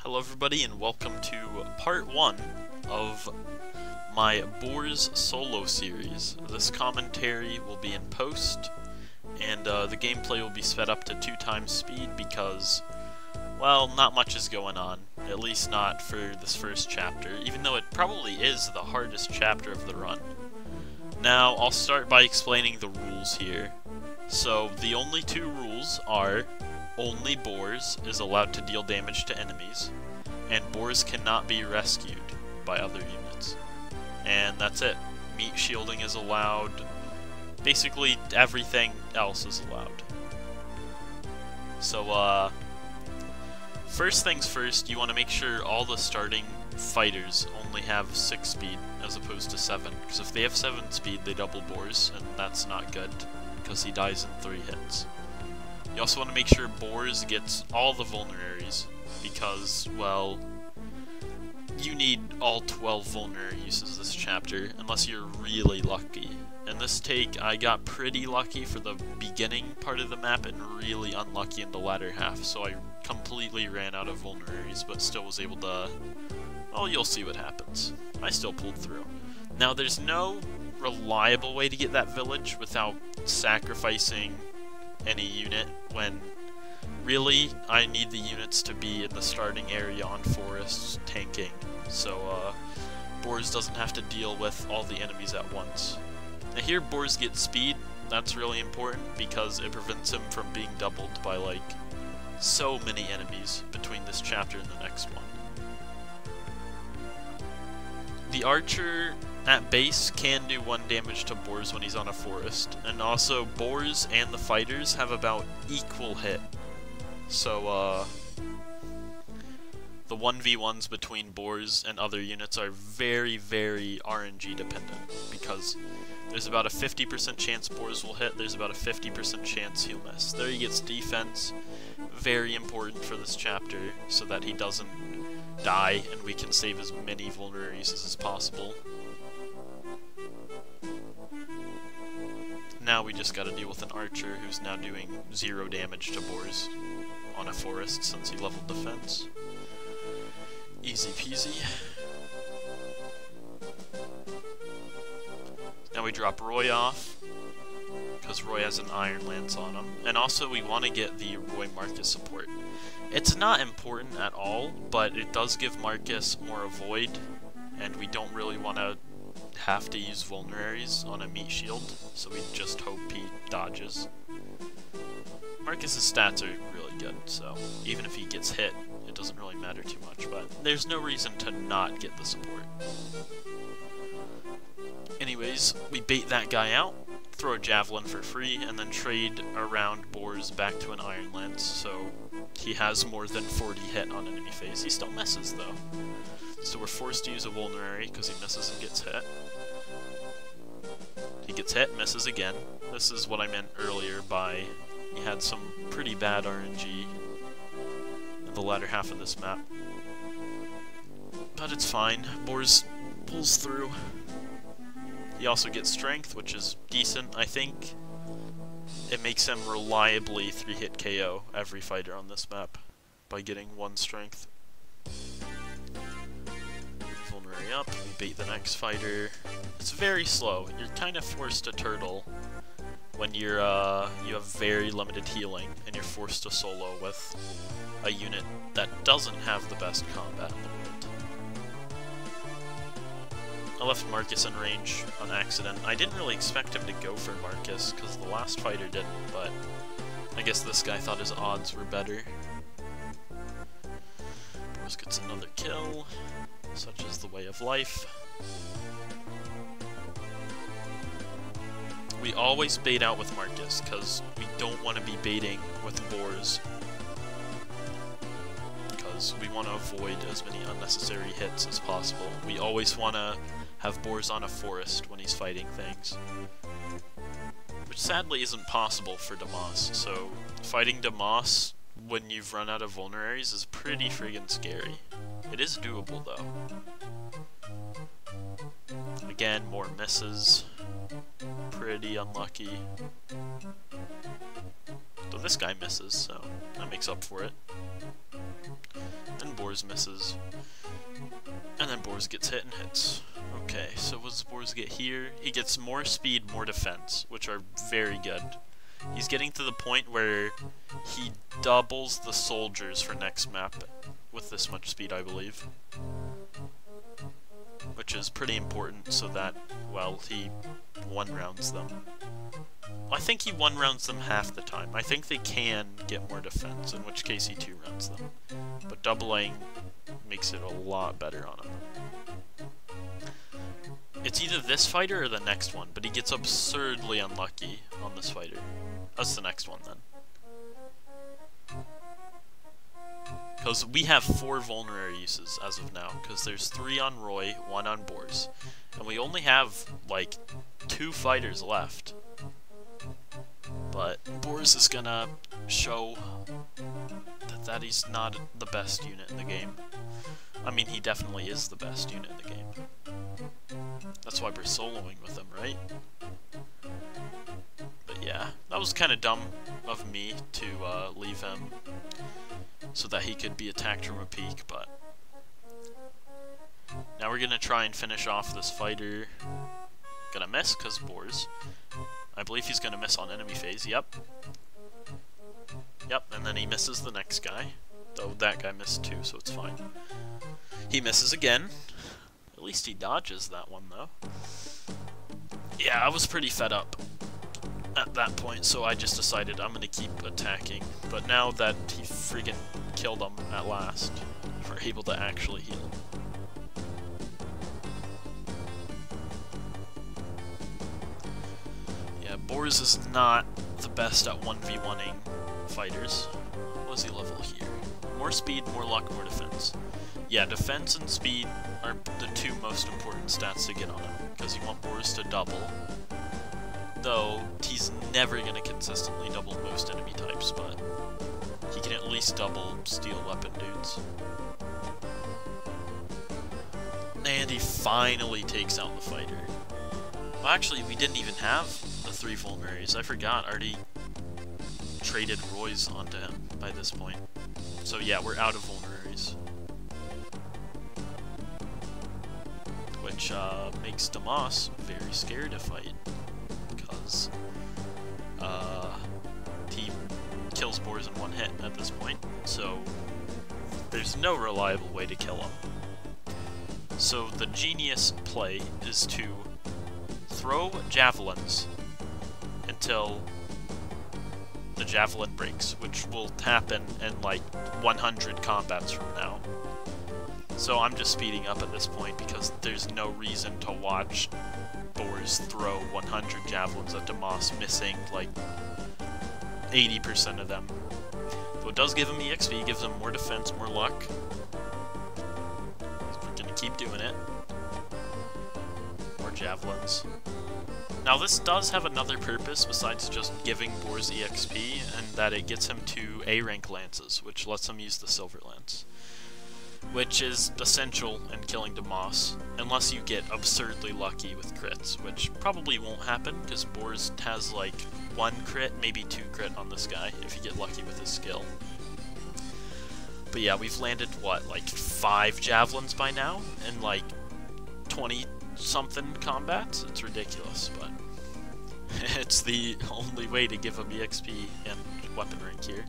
Hello everybody and welcome to part 1 of my Boars solo series. This commentary will be in post, and the gameplay will be sped up to 2 times speed because, well, not much is going on. At least not for this first chapter, even though it probably is the hardest chapter of the run. Now, I'll start by explaining the rules here. So, the only 2 rules are: only Boars is allowed to deal damage to enemies, and Boars cannot be rescued by other units. And that's it. Meat shielding is allowed. Basically, everything else is allowed. So, first things first, you want to make sure all the starting fighters only have 6 speed as opposed to 7, because if they have 7 speed, they double Boars, and that's not good, because he dies in 3 hits. You also want to make sure Boars gets all the vulneraries, because, well, you need all 12 vulnerary uses this chapter, unless you're really lucky. In this take, I got pretty lucky for the beginning part of the map and really unlucky in the latter half, so I completely ran out of vulneraries, but still was able to... well, you'll see what happens. I still pulled through. Now, there's no reliable way to get that village without sacrificing any unit, when really I need the units to be in the starting area on forests tanking, so Boars doesn't have to deal with all the enemies at once. Now here Boars get speed. That's really important because it prevents him from being doubled by like so many enemies between this chapter and the next one. The archer at base can do 1 damage to Boars when he's on a forest, and also Boars and the fighters have about equal hit. So, the 1v1s between Boars and other units are very, very RNG dependent, because there's about a 50% chance Boars will hit, there's about a 50% chance he'll miss. There he gets defense, very important for this chapter, so that he doesn't die and we can save as many vulneraries as possible. Now we just gotta deal with an archer who's now doing 0 damage to Boars on a forest since he leveled defense. Easy peasy. Now we drop Roy off, because Roy has an Iron Lance on him. And also we want to get the Roy Marcus support. It's not important at all, but it does give Marcus more avoid, and we don't really want to have to use vulneraries on a meat shield, so we just hope he dodges. Marcus's stats are really good, so even if he gets hit, it doesn't really matter too much, but there's no reason to not get the support. Anyways, we bait that guy out, throw a javelin for free, and then trade around Boars back to an Iron Lance, so he has more than 40 hit on enemy phase. He still misses though. So we're forced to use a vulnerary because he misses and gets hit. He gets hit, misses again. This is what I meant earlier by he had some pretty bad RNG in the latter half of this map. But it's fine. Boars pulls through. He also gets strength, which is decent, I think. It makes him reliably 3-hit KO every fighter on this map by getting 1 strength. Vulnerary up, we bait the next fighter. It's very slow. You're kind of forced to turtle when you're you have very limited healing and you're forced to solo with a unit that doesn't have the best combat in the world. I left Marcus in range on accident. I didn't really expect him to go for Marcus, because the last fighter didn't, but I guess this guy thought his odds were better. Boars gets another kill, such is the way of life. We always bait out with Marcus, because we don't want to be baiting with Boars, because we want to avoid as many unnecessary hits as possible. We always want to have Boars on a forest when he's fighting things, which sadly isn't possible for Damas, so fighting Damas when you've run out of vulneraries is pretty friggin' scary. It is doable though. Again, more misses. Pretty unlucky. Though this guy misses, so that makes up for it. And Boars Boars misses. And then Boars gets hit and hits. Okay, so what does Boars get here? He gets more speed, more defense, which are very good. He's getting to the point where he doubles the soldiers for next map with this much speed, I believe. Which is pretty important so that, well, he one-rounds them. I think he one-rounds them half the time. I think they can get more defense, in which case he two-rounds them. But doubling makes it a lot better on him. It's either this fighter or the next one, but he gets absurdly unlucky on this fighter. That's the next one, then. Because we have 4 vulnerary uses as of now, because there's 3 on Roy, 1 on Boars. And we only have, like, 2 fighters left. But Boars is gonna show that he's not the best unit in the game. I mean, he definitely is the best unit in the game. That's why we're soloing with him, right? But yeah, that was kind of dumb of me to leave him so that he could be attacked from a peak, but now we're gonna try and finish off this fighter. Gonna miss, because Boars. I believe he's gonna miss on enemy phase, yep. Yep, and then he misses the next guy. Though that guy missed too, so it's fine. He misses again. At least he dodges that one, though. Yeah, I was pretty fed up at that point, so I just decided I'm gonna keep attacking. But now that he freaking killed him at last, we're able to actually heal. Yeah, Boars is not the best at 1v1ing fighters. What is he level here? More speed, more luck, more defense. Yeah, defense and speed are the 2 most important stats to get on him, because you want Boars to double. Though, he's never going to consistently double most enemy types, but he can at least double steel weapon dudes. And he finally takes out the fighter. Well, actually, we didn't even have the 3 vulneraries. I forgot, I already traded Roy's onto him by this point. So yeah, we're out of vulneraries. Which makes Damas very scared to fight. Because he kills Boars in 1 hit at this point. So there's no reliable way to kill him. So the genius play is to throw javelins until the javelin breaks, which will happen in like 100 combats from now. So I'm just speeding up at this point because there's no reason to watch Boars throw 100 javelins at Damas, missing like 80% of them. Though it does give him EXP, gives him more defense, more luck. We're gonna keep doing it. More javelins. Now this does have another purpose besides just giving Boars EXP, and that it gets him to A rank lances, which lets him use the silver lance. Which is essential in killing Damas, unless you get absurdly lucky with crits, which probably won't happen, because Boars has like 1 crit, maybe 2 crit on this guy, if you get lucky with his skill. But yeah, we've landed, what, like 5 javelins by now, in like 20-something combats? It's ridiculous, but it's the only way to give him EXP and weapon rank here.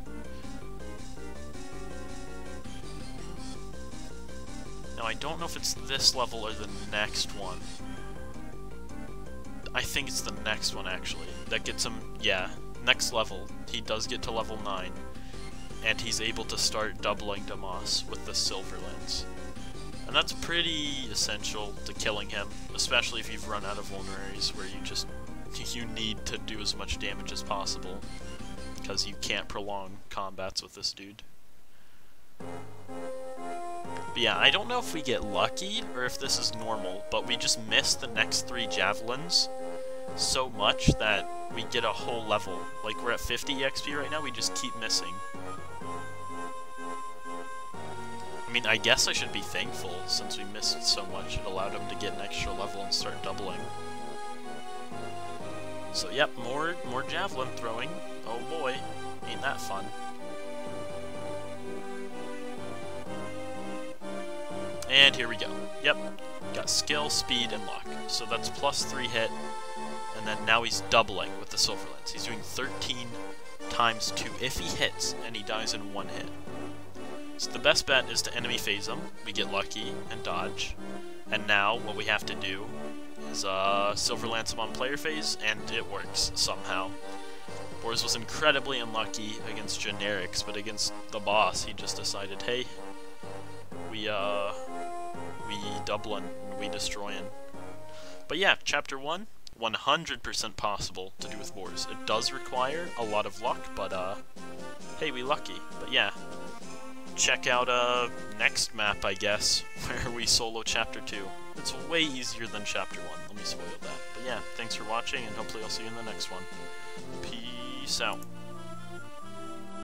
Now, I don't know if it's this level or the next one. I think it's the next one, actually. That gets him, yeah, next level. He does get to level 9. And he's able to start doubling Damas with the silver lance. And that's pretty essential to killing him, especially if you've run out of vulneraries, where you need to do as much damage as possible, because you can't prolong combats with this dude. But yeah, I don't know if we get lucky or if this is normal, but we just miss the next 3 javelins so much that we get a whole level. Like, we're at 50 EXP right now, we just keep missing. I mean, I guess I should be thankful, since we missed so much. It allowed him to get an extra level and start doubling. So yep, more javelin throwing. Oh boy, ain't that fun. And here we go. Yep, got skill, speed, and luck. So that's +3 hit, and then now he's doubling with the Silver Lance. He's doing 13 times 2 if he hits, and he dies in 1 hit. So the best bet is to enemy phase him. We get lucky and dodge. And now what we have to do is Silver Lance him on player phase, and it works somehow. Boars was incredibly unlucky against generics, but against the boss, he just decided, hey, we doubling, we destroying. But yeah, Chapter 1, 100% possible to do with boars. It does require a lot of luck, but hey, we lucky. But yeah, check out next map, I guess, where we solo Chapter 2. It's way easier than Chapter 1, let me spoil that. But yeah, thanks for watching, and hopefully I'll see you in the next one. Peace out.